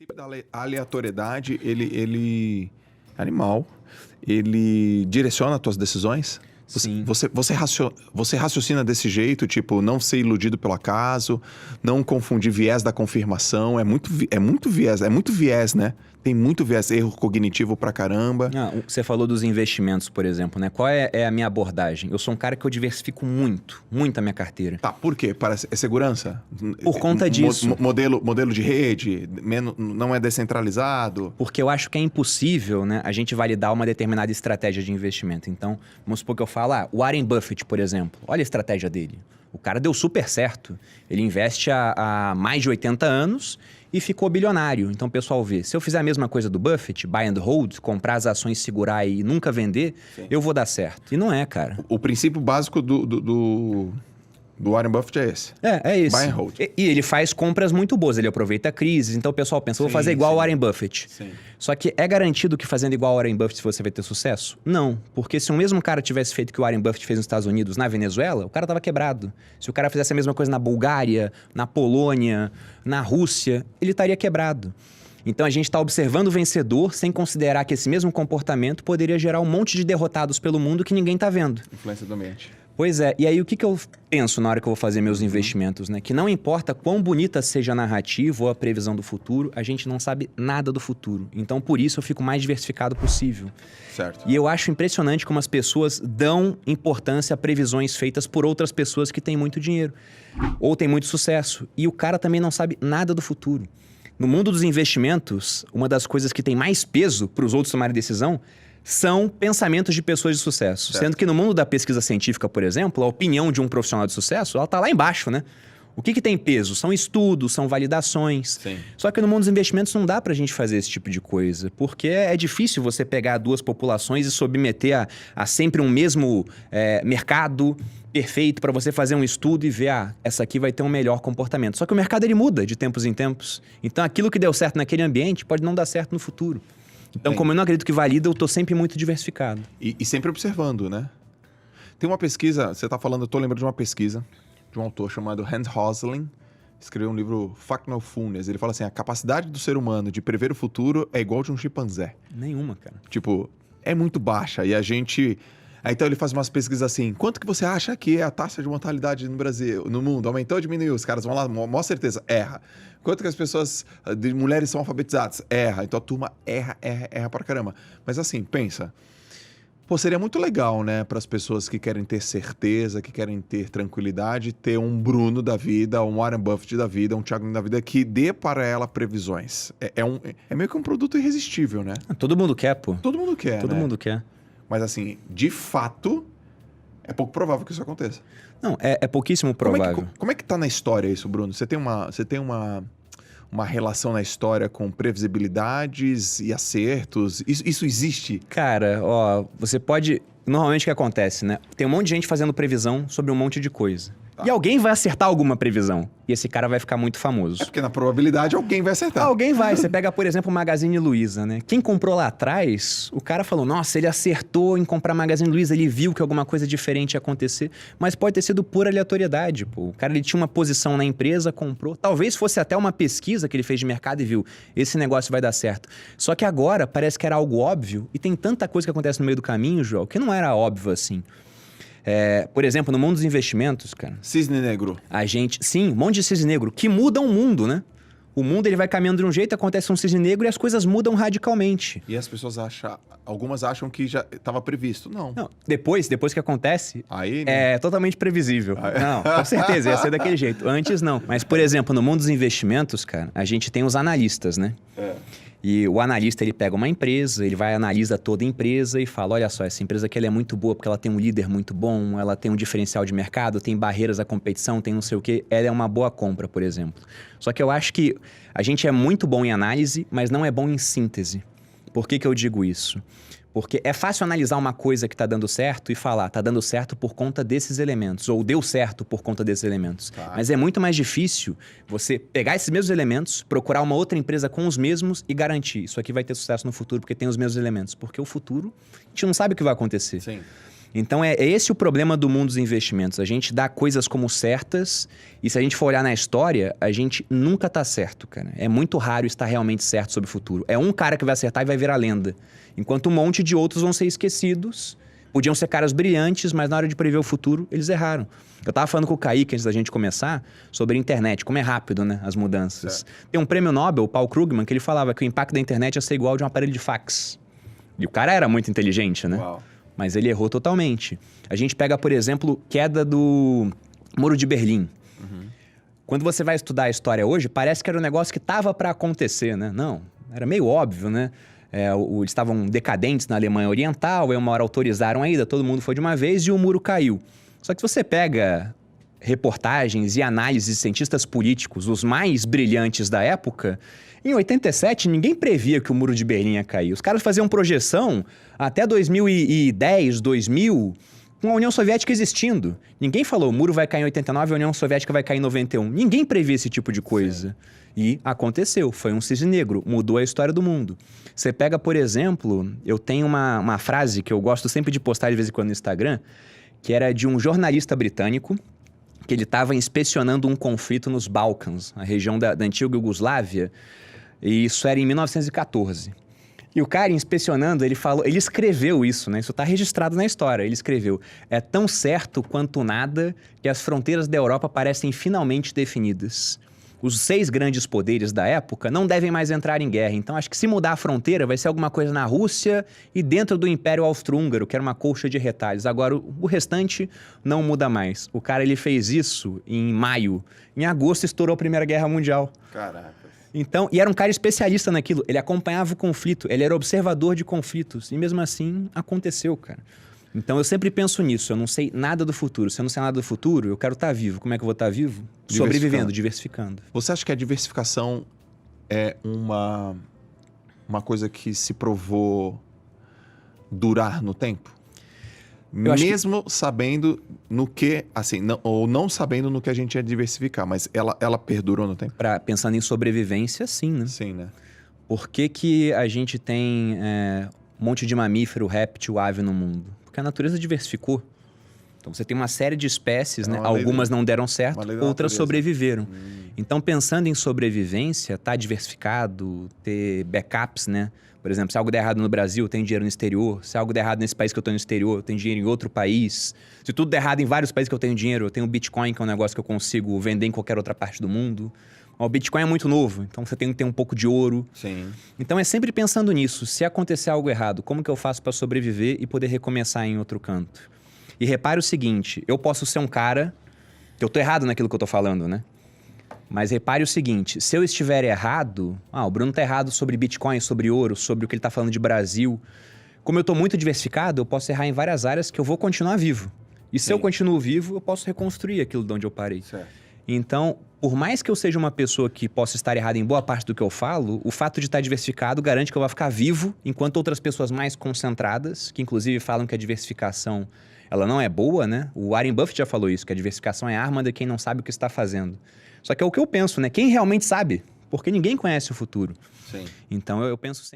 princípio da aleatoriedade, ele animal, ele direciona as tuas decisões? Sim. Você raciocina desse jeito, tipo, não ser iludido pelo acaso, não confundir viés da confirmação, é muito viés, né? Tem muito viés, erro cognitivo pra caramba. Você falou dos investimentos, por exemplo, né? Qual é a minha abordagem? Eu sou um cara que eu diversifico muito a minha carteira. Tá, por quê? É segurança? Por conta disso. Modelo de rede, não é descentralizado? Porque eu acho que é impossível, né, a gente validar uma determinada estratégia de investimento. Então, vamos supor que eu falo, o Warren Buffett, por exemplo, olha a estratégia dele. O cara deu super certo. Ele investe há mais de 80 anos e ficou bilionário. Então o pessoal vê, se eu fizer a mesma coisa do Buffett, buy and hold, comprar as ações, segurar e nunca vender, sim, eu vou dar certo. E não é, cara. O princípio básico do Warren Buffett é esse. É isso. Buy and hold. E ele faz compras muito boas, ele aproveita a crise. Então o pessoal pensa, vou fazer igual o Warren Buffett. Sim. Só que é garantido que fazendo igual o Warren Buffett você vai ter sucesso? Não. Porque se o mesmo cara tivesse feito o que o Warren Buffett fez nos Estados Unidos, na Venezuela, o cara tava quebrado. Se o cara fizesse a mesma coisa na Bulgária, na Polônia, na Rússia, ele estaria quebrado. Então a gente está observando o vencedor sem considerar que esse mesmo comportamento poderia gerar um monte de derrotados pelo mundo que ninguém tá vendo. Influência do ambiente. Pois é, e aí o que eu penso na hora que eu vou fazer meus investimentos, né? Que não importa quão bonita seja a narrativa ou a previsão do futuro, a gente não sabe nada do futuro. Então por isso eu fico mais diversificado possível. Certo. E eu acho impressionante como as pessoas dão importância a previsões feitas por outras pessoas que têm muito dinheiro ou têm muito sucesso. E o cara também não sabe nada do futuro. No mundo dos investimentos, uma das coisas que tem mais peso para os outros tomarem decisão são pensamentos de pessoas de sucesso. Certo. Sendo que no mundo da pesquisa científica, por exemplo, a opinião de um profissional de sucesso, ela tá lá embaixo, né? O que tem peso? São estudos, são validações. Sim. Só que no mundo dos investimentos não dá pra gente fazer esse tipo de coisa, porque é difícil você pegar duas populações e submeter a sempre um mesmo mercado perfeito para você fazer um estudo e ver, essa aqui vai ter um melhor comportamento. Só que o mercado ele muda de tempos em tempos. Então aquilo que deu certo naquele ambiente pode não dar certo no futuro. Então, como eu não acredito que valida, eu tô sempre muito diversificado. E sempre observando, né? Tem uma pesquisa, você tá falando, eu tô lembrando de uma pesquisa de um autor chamado Hans Rosling, escreveu um livro Factfulness. Ele fala assim, a capacidade do ser humano de prever o futuro é igual de um chimpanzé. Nenhuma, cara. Tipo, é muito baixa. E a gente... Aí, então ele faz umas pesquisas assim, quanto que você acha que é a taxa de mortalidade no Brasil, no mundo? Aumentou ou diminuiu? Os caras vão lá, maior certeza, erra. Quanto que as pessoas, de mulheres são alfabetizadas? Erra. Então a turma erra pra caramba. Mas assim, pensa, pô, seria muito legal, né, para as pessoas que querem ter certeza, que querem ter tranquilidade, ter um Bruno da vida, um Warren Buffett da vida, um Thiago da vida, que dê para ela previsões. É meio que um produto irresistível, né? Todo mundo quer, pô. Todo mundo quer, Todo né? mundo quer. Mas assim, de fato, é pouco provável que isso aconteça. Não, é pouquíssimo provável. Como é que tá na história isso, Bruno? Você tem uma relação na história com previsibilidades e acertos? Isso existe? Cara, você pode... Normalmente o que acontece, né? Tem um monte de gente fazendo previsão sobre um monte de coisa. Tá. E alguém vai acertar alguma previsão. E esse cara vai ficar muito famoso. É porque na probabilidade alguém vai acertar. Alguém vai. Você pega, por exemplo, o Magazine Luiza, né? Quem comprou lá atrás, o cara falou, nossa, ele acertou em comprar Magazine Luiza, ele viu que alguma coisa diferente ia acontecer. Mas pode ter sido pura aleatoriedade, pô. O cara, ele tinha uma posição na empresa, comprou. Talvez fosse até uma pesquisa que ele fez de mercado e viu, esse negócio vai dar certo. Só que agora parece que era algo óbvio e tem tanta coisa que acontece no meio do caminho, João, que não era óbvio assim. Por exemplo, no mundo dos investimentos, cara... Cisne negro. Sim, um monte de cisne negro, que mudam o mundo, né? O mundo ele vai caminhando de um jeito, acontece um cisne negro e as coisas mudam radicalmente. E as pessoas algumas acham que já estava previsto. Não. Depois que acontece, aí, né? É totalmente previsível. Não, com certeza, ia ser daquele jeito. Antes, não. Mas, por exemplo, no mundo dos investimentos, cara, a gente tem os analistas, né? E o analista, ele pega uma empresa, ele vai analisa toda a empresa e fala, olha só, essa empresa aqui ela é muito boa porque ela tem um líder muito bom, ela tem um diferencial de mercado, tem barreiras à competição, tem não sei o quê, ela é uma boa compra, por exemplo. Só que eu acho que a gente é muito bom em análise, mas não é bom em síntese. Por que eu digo isso? Porque é fácil analisar uma coisa que está dando certo e falar, está dando certo por conta desses elementos, ou deu certo por conta desses elementos. Tá. Mas é muito mais difícil você pegar esses mesmos elementos, procurar uma outra empresa com os mesmos e garantir, isso aqui vai ter sucesso no futuro porque tem os mesmos elementos. Porque o futuro, a gente não sabe o que vai acontecer. Sim. Então é esse o problema do mundo dos investimentos. A gente dá coisas como certas e se a gente for olhar na história, a gente nunca tá certo, cara. É muito raro estar realmente certo sobre o futuro. É um cara que vai acertar e vai virar lenda. Enquanto um monte de outros vão ser esquecidos. Podiam ser caras brilhantes, mas na hora de prever o futuro, eles erraram. Eu tava falando com o Kaique antes da gente começar sobre a internet, como é rápido, né, as mudanças. Certo. Tem um prêmio Nobel, Paul Krugman, que ele falava que o impacto da internet ia ser igual de um aparelho de fax. E o cara era muito inteligente, né? Uau. Mas ele errou totalmente. A gente pega, por exemplo, queda do Muro de Berlim. Quando você vai estudar a história hoje, parece que era um negócio que estava para acontecer, né? Não, era meio óbvio, né? Eles estavam decadentes na Alemanha Oriental, aí uma hora autorizaram a ida, todo mundo foi de uma vez e o muro caiu. Só que se você pega reportagens e análises de cientistas políticos, os mais brilhantes da época, em 87 ninguém previa que o Muro de Berlim ia cair. Os caras faziam projeção até 2010, 2000, com a União Soviética existindo. Ninguém falou, o muro vai cair em 89 e a União Soviética vai cair em 91. Ninguém previa esse tipo de coisa. Sim. E aconteceu, foi um cisne negro, mudou a história do mundo. Você pega, por exemplo, eu tenho uma frase que eu gosto sempre de postar de vez em quando no Instagram, que era de um jornalista britânico, que ele estava inspecionando um conflito nos Balcãs, a região da antiga Iugoslávia, e isso era em 1914. E o cara inspecionando, ele escreveu isso, né? Isso está registrado na história. Ele escreveu: é tão certo quanto nada que as fronteiras da Europa parecem finalmente definidas. Os 6 grandes poderes da época não devem mais entrar em guerra. Então, acho que se mudar a fronteira, vai ser alguma coisa na Rússia e dentro do Império Austro-Húngaro, que era uma colcha de retalhos. Agora, o restante não muda mais. O cara, ele fez isso em maio. Em agosto, estourou a Primeira Guerra Mundial. Caraca. Então, e era um cara especialista naquilo. Ele acompanhava o conflito, ele era observador de conflitos. E mesmo assim, aconteceu, cara. Então, eu sempre penso nisso. Eu não sei nada do futuro. Se eu não sei nada do futuro, eu quero estar vivo. Como é que eu vou estar vivo? Sobrevivendo, diversificando. Você acha que a diversificação é uma coisa que se provou durar no tempo? Mesmo sabendo no que, assim, ou não sabendo no que a gente ia diversificar, mas ela perdurou no tempo? Pensando em sobrevivência, sim, né? Sim, né? Por que a gente tem um monte de mamífero, réptil, ave no mundo? Porque a natureza diversificou. Então você tem uma série de espécies, né? Algumas não deram certo, outras sobreviveram. Então, pensando em sobrevivência, tá diversificado, ter backups, né? Por exemplo, se algo der errado no Brasil, eu tenho dinheiro no exterior. Se algo der errado nesse país que eu estou no exterior, eu tenho dinheiro em outro país. Se tudo der errado em vários países que eu tenho dinheiro, eu tenho Bitcoin, que é um negócio que eu consigo vender em qualquer outra parte do mundo. O Bitcoin é muito novo, então você tem que ter um pouco de ouro. Sim. Então é sempre pensando nisso. Se acontecer algo errado, como que eu faço para sobreviver e poder recomeçar em outro canto? E repare o seguinte, eu posso ser um cara... que eu tô errado naquilo que eu tô falando, né? Mas repare o seguinte, se eu estiver errado... o Bruno tá errado sobre Bitcoin, sobre ouro, sobre o que ele tá falando de Brasil. Como eu tô muito diversificado, eu posso errar em várias áreas que eu vou continuar vivo. E se eu continuo vivo, eu posso reconstruir aquilo de onde eu parei. Certo. Então, por mais que eu seja uma pessoa que possa estar errada em boa parte do que eu falo, o fato de estar diversificado garante que eu vou ficar vivo, enquanto outras pessoas mais concentradas, que inclusive falam que a diversificação ela não é boa, né? O Warren Buffett já falou isso, que a diversificação é a arma de quem não sabe o que está fazendo. Só que é o que eu penso, né? Quem realmente sabe? Porque ninguém conhece o futuro. Sim. Então, eu penso sempre...